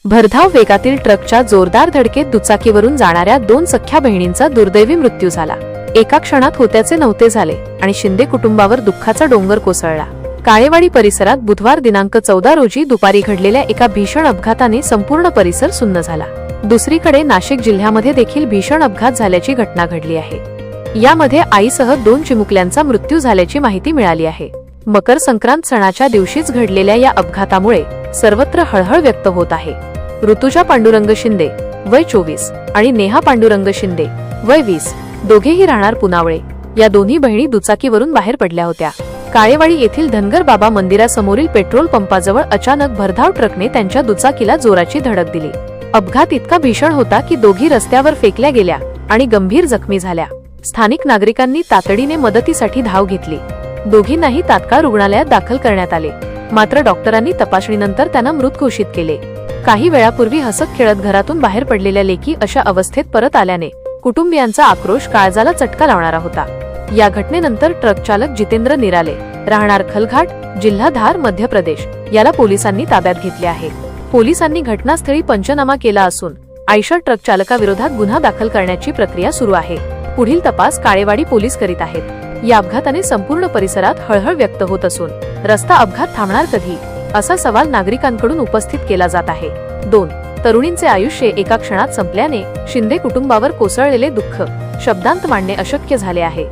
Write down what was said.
भरधाव वेगातील ट्रकच्या जोरदार धडकेत दुचाकीवरून जाणाऱ्या दोन सख्ख्या बहिणींचा दुर्दैवी मृत्यू झाला। एका क्षणात होत्याचे नव्हते झाले आणि शिंदे कुटुंबावर दुःखाचा डोंगर कोसळला। काळेवाडी परिसरात बुधवार दिनांक 14 रोजी दुपारी घडलेल्या एका भीषण अपघाताने संपूर्ण परिसर सुन्न झाला। दुसरीकडे नाशिक जिल्ह्यामध्ये देखील भीषण अपघात झाल्याची घटना घडली आहे। यामध्ये आईसह 2 चिमुकल्यांचा मृत्यू झाल्याची माहिती मिळाली आहे। मकर संक्रांत सणाच्या दिवशीच घडलेल्या या अपघातामुळे सर्वत्र हळहळ व्यक्त होत आहे। ऋतुजा पांडुरंग शिंदे वय 24 आणि नेहा पांडुरंग शिंदे वय 20 दोघेही राहणार पुनावळे या दोन्ही बहिणी दुचाकीवरून बाहेर पडल्या होत्या। काळेवाडी येथील धनगर बाबा मंदिरासमोरील पेट्रोल पंपाजवळ अचानक भरधाव ट्रकने त्यांच्या दुचाकीला जोराची धडक दिली। अपघात इतका भीषण होता की दोघी रस्त्यावर फेकल्या गेल्या आणि गंभीर जखमी झाल्या। स्थानिक नागरिकांनी तातडीने मदतीसाठी धाव घेतली। दोघींनाही तात्काळ रुग्णालयात दाखल करण्यात आले, मात्र डॉक्टरांनी तपासणीनंतर त्यांना मृत घोषित केले। काही वेळापूर्वी हसत खेळत घरातून बाहेर पडलेल्या लेकी अशा अवस्थेत परत आल्याने कुटुंबियांचा आक्रोश काळजाला चटका लावणारा होता। या घटनेनंतर ट्रक चालक जितेंद्र निराले राहणार खलघाट जिल्हा धार मध्य प्रदेश याला पोलिसांनी ताब्यात घेतले आहे। पोलिसांनी घटनास्थळी पंचनामा केला असून आयशर ट्रक चालकाविरोधात गुन्हा दाखल करण्याची प्रक्रिया सुरू आहे। पुढील तपास काळेवाडी पोलीस करीत आहेत। या अपघाताने संपूर्ण परिसरात हळहळ व्यक्त होत असून रस्ता अपघात थांबणार कधी असा सवाल नागरिकांकडून उपस्थित केला जात आहे। 2 तरुणींचे आयुष्य एका क्षणात संपल्याने शिंदे कुटुंबावर कोसळलेले दुःख शब्दांत मांडणे अशक्य झाले आहे।